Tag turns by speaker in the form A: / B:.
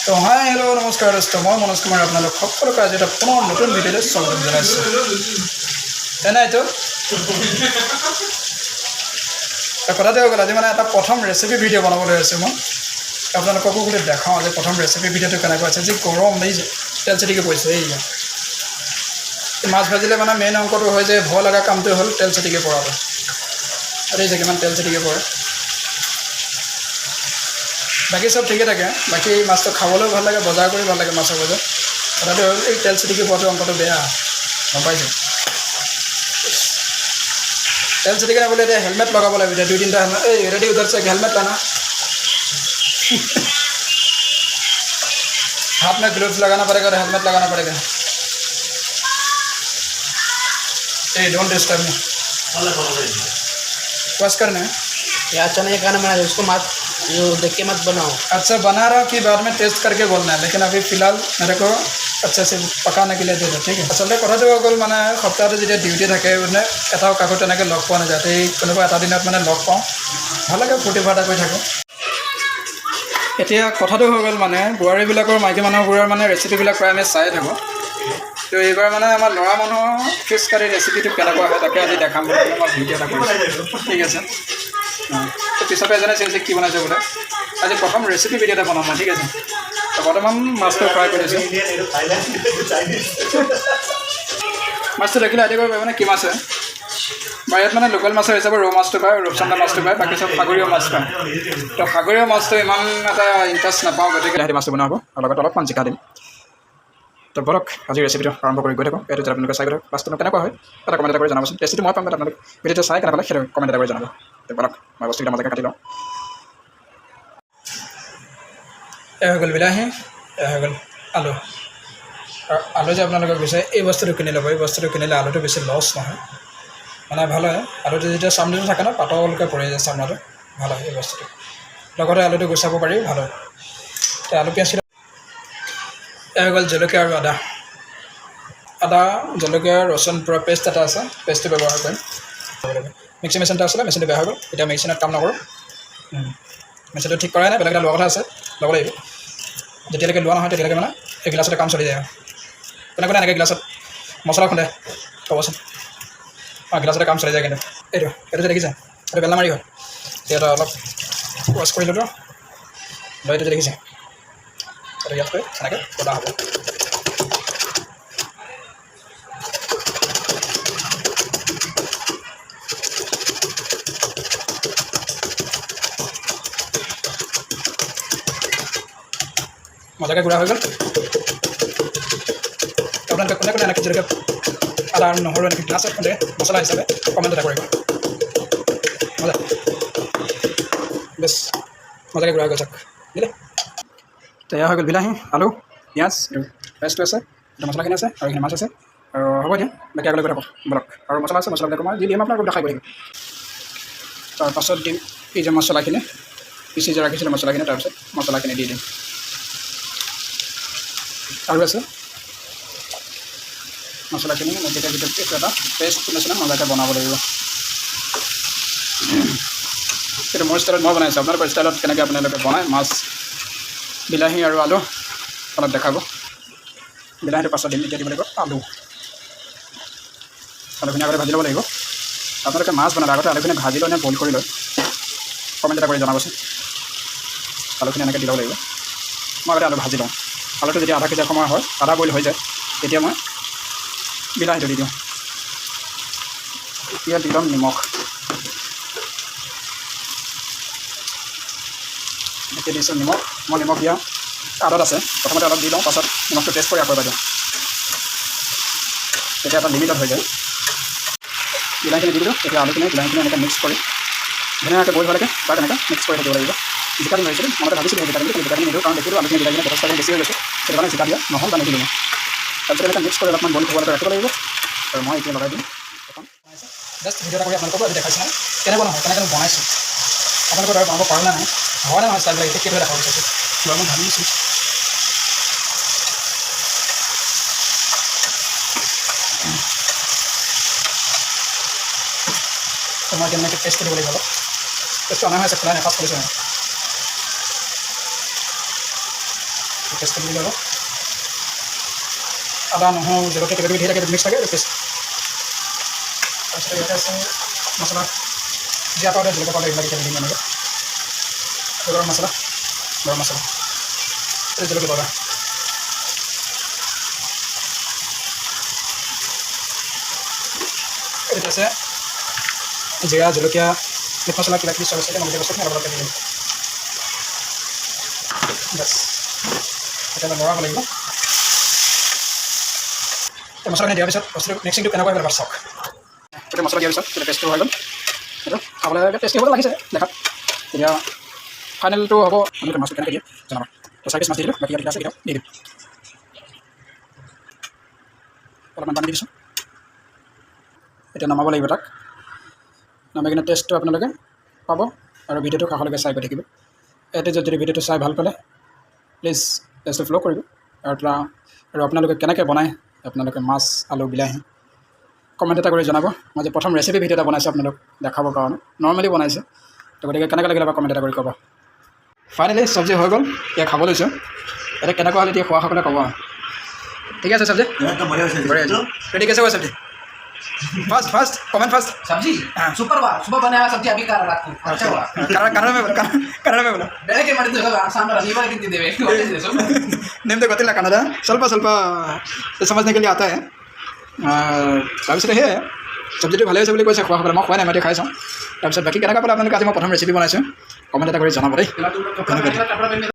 A: তো hi hello' নমস্কাৰ দোস্ত মই মনোজ কুমাৰ আপোনালোক সকলোকে আজি এটা পুনৰ নতুন ভিডিঅ'লৈ স্বাগতম জনাইছোঁ এইটো কথাটো হৈ গ'ল আজি মানে এটা প্ৰথম ৰেচিপি ভিডিঅ' বনাবলৈ আছোঁ মই আপোনালোককো গোটেই দেখাওঁ আজি প্ৰথম ৰেচিপি ভিডিঅ'টো কেনেকুৱা আছে যি গৰম এই যে তেল চিটিকি পৰিছে এইয়া মাছ ভাজিলে মানে মেইন অংকটো হয় যে ভয় লগা কামটো হ'ল তেল চিটিকি পৰাটো আৰু এই যে কিমান তেল চিটিকি পৰে বাকী সব ঠিকে থাকে বাকী মাছটো খাবলৈও ভাল লাগে বজাৰ কৰি ভাল লাগে মাছৰ বজাৰ কথাটো হ'ল এই তেল চিটিকি পোৱাটো অংকটো বেয়া গম পাইছে তেল চিটিকি নাবলৈ এতিয়া হেলমেট লগাব লাগিব এতিয়া 2-3টা হেলমেট এই ৰেডি উধৰ से हेलमेट लाना हाथ में ग्लव्स लगाना पड़ेगा और हेलमेट लगाना पड़ेगा ए डोंट डिस्टर्ब मी बस करना है
B: ये अच्छा नहीं खाना बना है उसको मत जो देख के मत बनाओ
A: अच्छा बना रहा हूँ कि बाद में टेस्ट करके बोलना है लेकिन अभी फ़िलहाल मेरे को अच्छे से पकाने के लिए दे दो ठीक है आसलते কথাটো হৈ গ'ল মানে সপ্তাহটো যেতিয়া ডিউটি থাকে মানে এটাও কাকো তেনেকৈ লগ পোৱা নাযায় এই কোনোবা এটা দিনত মানে লগ পাওঁ ভাল লাগে ফূৰ্তি ফাৰ্তা কৰি থাকোঁ এতিয়া কথাটো হৈ গ'ল মানে বোৱাৰীবিলাকৰ মাইকী মানুহবোৰৰ মানে ৰেচিপিবিলাক প্ৰায় আমি চাই থাকোঁ তো এইবাৰ মানে আমাৰ ল'ৰা মানুহৰ ফিছ কাৰী ৰেচিপিটো কেনেকুৱা হয় তাকে আজি দেখাম বুলি মই ভিডিঅ' এটা কৰিছোঁ ঠিক আছে তো পিছতে এজনে চাইছে কি বনাইছে বোলে আজি প্ৰথম ৰেচিপি ভিডিঅ' এটা বনাম মই ঠিক আছে তো বৰ্তমান মাছটো ফ্ৰাই কৰিছোঁ মাছটো দেখিলে আদি কৰিব মানে কি মাছ হয় বাহিৰত মানে লোকেল মাছৰ হিচাপে ৰৌ মাছটো পায় ৰূপচন্দা মাছটো পায় বাকী চব সাগৰীয় মাছ পায় তো সাগৰীয় মাছটো ইমান এটা ইণ্টাৰেষ্ট নাপাওঁ গতিকে সেইটো মাছটো বনোৱা হ'ব আৰু লগত অলপমান জিকা দিম তো বলক আজি ৰেচিপিটো আৰম্ভ কৰি গৈ থাকোঁ এইটো যদি আপোনালোকে চাই গৈ থাকক মাছটো কেনেকুৱা হয় এটা কমেণ্ট এটা কৰি জনাবচোন ৰেচিপিটো মই পাম আপোনালোকে ভিডিঅ'টো চাই কেনেকুৱা লাগে সেইটো কমেণ্ট এটা কৰি জনাব তো বলক মই বস্তুকেইটা মাজতে কাটি লওঁ এয়া হৈ গ'ল বিলাহী এয়া হৈ গ'ল আলু আৰু আলু যে আপোনালোকে বিচাৰে এই বস্তুটো কিনি ল'ব এই বস্তুটো কিনিলে আলুটো বেছি লছ নহয় মানে ভাল হয় আলুটো যেতিয়া চামনিটো থাকে ন পাতলকৈ পৰি যায় চামনাটো ভাল হয় এই বস্তুটো লগতে আলুটো গুচাব পাৰি ভাল হয় তো আলু পিঁয়াজ এয়া হৈ গ'ল জলকীয়া আৰু আদা জলকীয়া ৰচুন পূৰা পেষ্ট এটা আছে পেষ্টটো ব্যৱহাৰ কৰিম মিক্সি মেচিন এটা আছিলে মেচিনটো বেয়া হৈ গ'ল এতিয়া মেচিনত কাম নকৰোঁ মেচিনটো ঠিক কৰাই নাই বেলেগ এটা লোৱা কথা আছে ল'ব লাগিব যেতিয়ালৈকে লোৱা নহয় তেতিয়ালৈকে মানে এই গিলাচতে কাম চলি যায় কোনে কোনে এনেকৈ গিলাচত মছলা খুন্দে ক'বচোন অঁ গিলাচতে কাম চলি যায় কিন্তু এইটো যে দেখিছে এইটো বেলা মাৰি হয় এতিয়া অলপ ৱাছ কৰি ল'লোঁ এইটো যে দেখিছে এইটো ইয়াত কৰি এনেকৈ ক'লা হ'ব মজাকৈ গুড়া হৈ গ'ল আপোনালোকে কোনে কোনে এনেকৈ যেনেকৈ আদা আৰু নহৰু এনেকৈ গ্লাছত খুন্দে মছলা হিচাপে কমেণ্ট এটা কৰিব মজা বেছ মজাকৈ গুড়া হৈ গ'ল চাওক দিলে তৈয়াৰ হৈ গ'ল বিলাহী আলু পিঁয়াজ পেষ্টটো আছে এতিয়া মছলাখিনি আছে আৰু এইখিনি মাছ আছে আৰু হ'ব এতিয়া বাকী আগলৈ গৈ থাকক বলক আৰু মছলা আছে মছলাবিলাক মই দি দিম আপোনালোকক দেখাই গৈ থাকিম তাৰপাছত দিম এই যে মছলাখিনি পিচি যে ৰাখিছিলোঁ মছলাখিনি তাৰপিছত মছলাখিনি দি দিম আৰু আছে মছলাখিনি তেতিয়া ভিতৰত এইটো এটা পেষ্ট নিচিনা মজাকৈ বনাব লাগিব এইটো মোৰ ষ্টাইলত মই বনাইছোঁ আপোনালোকৰ ষ্টাইলত কেনেকৈ আপোনালোকে বনায় মাছ বিলাহী আৰু আলু অলপ দেখাব বিলাহীটো পাছত দিম এতিয়া দিব লাগিব আলুখিনি আগতে ভাজি ল'ব লাগিব আপোনালোকে মাছ বনালে আগতে আলুখিনি ভাজি লৈ নে বইল কৰি লয় কমেণ্ট এটা কৰি জনাবচোন আলুখিনি এনেকৈ দি ল'ব লাগিব মই আগতে আলু ভাজি লওঁ আলুটো যেতিয়া আধা কেজি সময় হয় আধা বইল হৈ যায় তেতিয়া মই বিলাহীটো দি দিওঁ এতিয়া দি ল'ম নিমখ এতিয়া দিছোঁ নিমখ মই নিমখ দিয়া আদত আছে প্ৰথমতে অলপ দি লওঁ পাছত নিমখটো টেষ্ট কৰি আকৌ এবাৰ দিওঁ তেতিয়া এটা লিমিটত হৈ যায় বিলাহীখিনি দি দিলোঁ এতিয়া আলুখিনি বিলাহীখিনি এনেকৈ মিক্স কৰি ধুনীয়াকৈ বইল হোৱালৈকে তাক এনেকৈ মিক্স কৰি থাকিব লাগিব জিকা দিম হৈছিলোঁ মনতে ভাবিছিলোঁ জিকাখিনি কিন্তু জিকাখিনি নিদিওঁ কাৰণ দেখিলোঁ আলুখিনি বিলাহীখিনি যথেষ্টখিনি বেছি হৈ গৈছে সেইটো কাৰণে জিকা দিয়া নহ'ল বা নিদিলোঁ তাৰপিছত এনেকৈ মিক্স কৰি অলপমান বইল হোৱালৈকে ৰাখিব লাগিব আৰু মই এতিয়া লগাই দিম এখন জাষ্ট ভিডিঅ' এটা কৰি আপোনালোকক আজি দেখাইছোঁ কেনেকুৱা নহয় কেনেকৈ বনাইছোঁ আপোনালোকৰ দৰে বনাব পাৰোঁ নে নাই হয় নে নহয় ষ্টাইলবিলাক এতিয়া কেইদৰে দেখাব বিচাৰিছোঁ কিবা মই ভাবিছোঁ মই কেনেকৈ টেষ্ট কৰিব লাগিব অলপ টেষ্টটো অনা হৈ আছে খোলা নাই ফাৰ্ষ্ট কৰিছোঁ পেষ্টটো দি ল'ব আদা নহৰু জলকীয়া কিবা কিবি ধেৰ থাকে মিক্স থাকে পেষ্ট তাৰপিছতে ইয়াতে আছে মছলা জিৰা পাউডাৰ জলকীয়া পাউডাৰ এইবিলাক এতিয়া দিম এনেকৈ গৰম মছলা জলকীয়া পাউডাৰ এইটো আছে জিৰা জলকীয়া মিট মছলা কিবা কিবি চব আছে মই বস্তুখিনি অলপ অলপকৈ দি দিম বাছ এতিয়া লৰাব লাগিব এই মছলাখিনি দিয়াৰ পিছত বস্তুটো মিক্সিংটো কেনেকুৱা হৈ গ'ল এবাৰ চাওক এতিয়া মছলা দিয়াৰ পিছত তেতিয়া পেষ্টটো হৈ গ'ল এইটো খাবলৈ টেষ্টি হ'ব লাগিছে দেখাত তেতিয়া ফাইনেলটো হ'ব আপোনালোকে মাছটো কেনেকৈ দিয়ে জনাব তো 4 পিচ মাছ দি দিলোঁ বাকী ইয়াত আছে কেতিয়াও দি দিম অলপমান পানী দি দিছোঁ এতিয়া নমাব লাগিব তাক নমাই কিনে টেষ্টটো আপোনালোকে পাব আৰু ভিডিঅ'টো কাষলৈকে চাই গৈ থাকিব ইয়াতে যদি ভিডিঅ'টো চাই ভাল পালে প্লিজ টেষ্টটো ফ'ল' কৰিব আৰু আপোনালোকে কেনেকৈ বনায় আপোনালোকে মাছ আলু বিলাহী কমেণ্ট এটা কৰি জনাব মই যে প্ৰথম ৰেচিপি ভিডিঅ' এটা বনাইছোঁ আপোনালোক দেখাবৰ কাৰণে নৰ্মেলি বনাইছোঁ তো গতিকে কেনেকৈ লাগিলে বা কমেণ্ট এটা কৰি ক'ব ফাইনেলি চব্জি হৈ গ'ল এতিয়া খাব লৈছোঁ এতিয়া কেনেকুৱা হ'লে এতিয়া খোৱাসকলে ক'ব ঠিক আছে চব্জি ৰেডি कैसे हुआ सब्जी फास्ट कमेंट फास्ट
B: सब्जी सुपर हुआ सुबह बनाया हुआ सब्जी अभी कर रात को अच्छा हुआ
A: ಕನ್ನಡ बोला
B: ಬೆಳಗ್ಗೆ ಮಾಡಿದ್ದು ಸಾಂಬಾರು ಇವಾಗ ತಿಂತಿದ್ದೇವೆ
A: ನಿಮ್ಮದು ಗೊತ್ತಿಲ್ಲ ಕನ್ನಡ ಸ್ವಲ್ಪ ಸ್ವಲ್ಪ समझने के लिए आता है তাৰপিছতে সেয়াই চব্জিটো ভালে হৈছে বুলি কৈছে খোৱা সকলে মই খোৱাই নাই মই খাই চাওঁ তাৰপিছত বাকী কেনেকুৱা পালে আপোনালোকে আজি মই প্ৰথম ৰেচিপি বনাইছোঁ কমেণ্ট এটা কৰি জনাব দেই